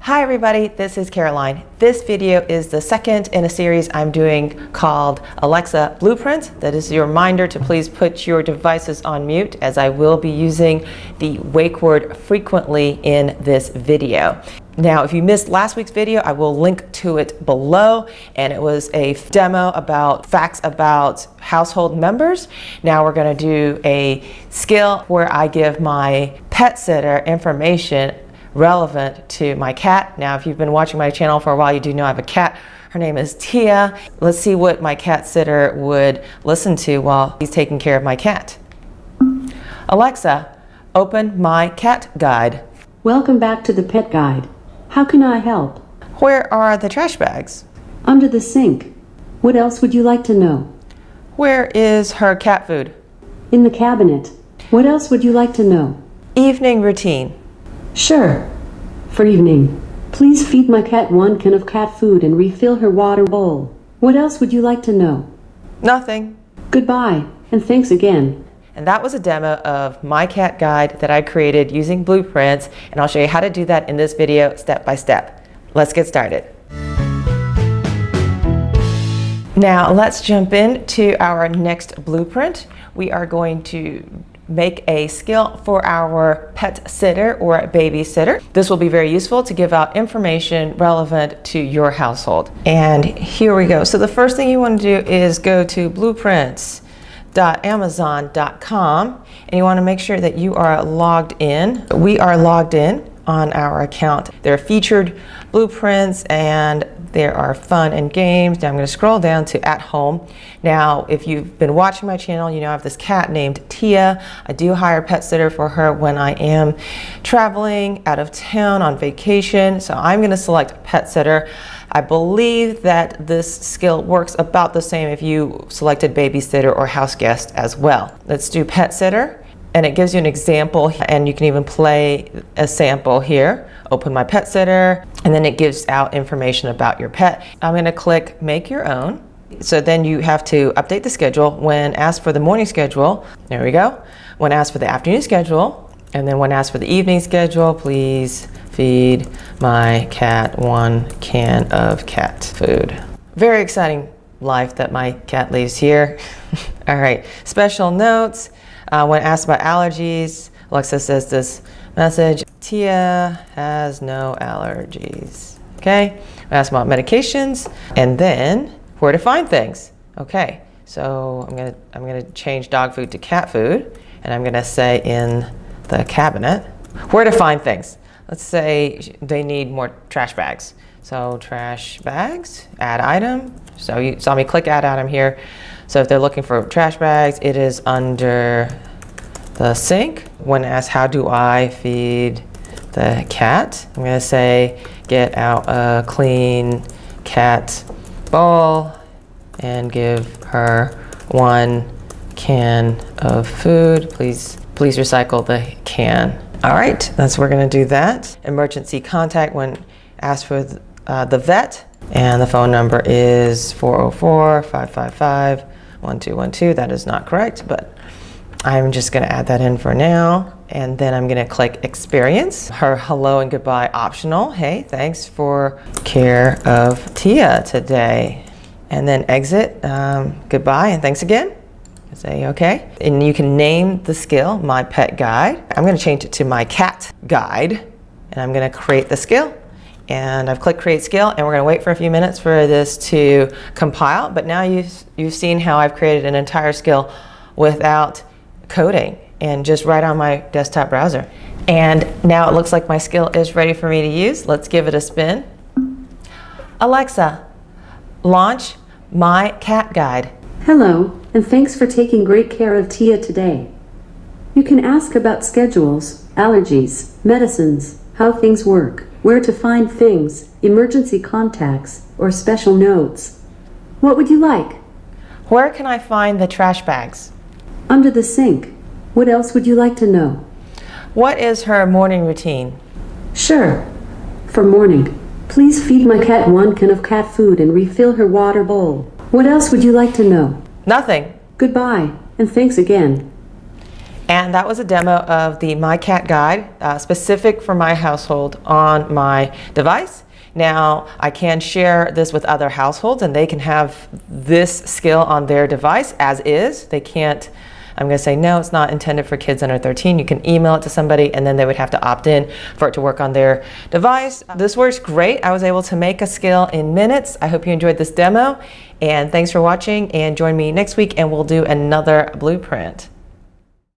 Hi everybody, this is Caroline. This video is the second in a series I'm doing called Alexa Blueprint. That is your reminder to please put your devices on mute, as I will be using the wake word frequently in this video. Now, if you missed last week's video, I will link to it below, and it was a demo about facts about household members. Now we're going to do a skill where I give my pet sitter information relevant to my cat. Now, if you've been watching my channel for a while, you do know I have a cat. Her name is Tia. Let's see what my cat sitter would listen to while he's taking care of my cat. Alexa, open my cat guide. Welcome back to the pet guide. How can I help? Where are the trash bags? Under the sink. What else would you like to know? Where is her cat food? In the cabinet. What else would you like to know? Evening routine. Sure. For evening, please feed my cat 1 can of cat food and refill her water bowl. What else would you like to know? Nothing. Goodbye, and thanks again. And that was a demo of my cat guide that I created using blueprints, and I'll show you how to do that in this video step by step. Let's get started. Now let's jump into our next blueprint. We are going to make a skill for our pet sitter or babysitter. This will be very useful to give out information relevant to your household. And here we go. So the first thing you want to do is go to blueprints.amazon.com, and you want to make sure that you are logged in. We are logged in on our account. There are featured blueprints and there are fun and games. Now I'm going to scroll down to at home. Now, if you've been watching my channel, you know I have this cat named Tia. I do hire a pet sitter for her when I am traveling out of town on vacation. So I'm going to select pet sitter. I believe that this skill works about the same if you selected babysitter or house guest as well. Let's do pet sitter. And it gives you an example, and you can even play a sample here. Open my pet sitter, and then it gives out information about your pet. I'm going to click make your own. So then you have to update the schedule. When asked for the morning schedule, there we go. When asked for the afternoon schedule, and then when asked for the evening schedule, please feed my cat 1 can of cat food. Very exciting life that my cat lives here. All right, special notes. When asked about allergies, Alexa says this message: Tia has no allergies. Okay, when asked about medications, and then where to find things. Okay, so I'm gonna change dog food to cat food, and I'm gonna say in the cabinet where to find things. Let's say they need more trash bags. So trash bags, add item. So you saw me click add item here. So if they're looking for trash bags, it is under the sink. When asked how do I feed the cat, I'm gonna say get out a clean cat bowl and give her 1 can of food. Please recycle the can. All right, that's we're gonna do that. Emergency contact when asked for the vet, and the phone number is 404-555-1212. That is not correct, but I'm just gonna add that in for now. And then I'm gonna click experience. Her hello and goodbye optional. Hey, thanks for care of Tia today. And then exit, goodbye and thanks again. Say okay. And you can name the skill, my pet guide. I'm gonna change it to my cat guide, and I'm gonna create the skill. And I've clicked create skill, and we're gonna wait for a few minutes for this to compile. But now you've seen how I've created an entire skill without coding and just right on my desktop browser. And now it looks like my skill is ready for me to use. Let's give it a spin. Alexa, launch my cat guide. Hello, and thanks for taking great care of Tia today. You can ask about schedules, allergies, medicines, how things work, where to find things, emergency contacts, or special notes. What would you like? Where can I find the trash bags? Under the sink. What else would you like to know? What is her morning routine? Sure. For morning, please feed my cat 1 can of cat food and refill her water bowl. What else would you like to know? Nothing. Goodbye, and thanks again. And that was a demo of the My Cat Guide, specific for my household on my device. Now, I can share this with other households and they can have this skill on their device as is. They can't, I'm going to say, no, it's not intended for kids under 13. You can email it to somebody and then they would have to opt in for it to work on their device. This works great. I was able to make a skill in minutes. I hope you enjoyed this demo, and thanks for watching, and join me next week and we'll do another blueprint.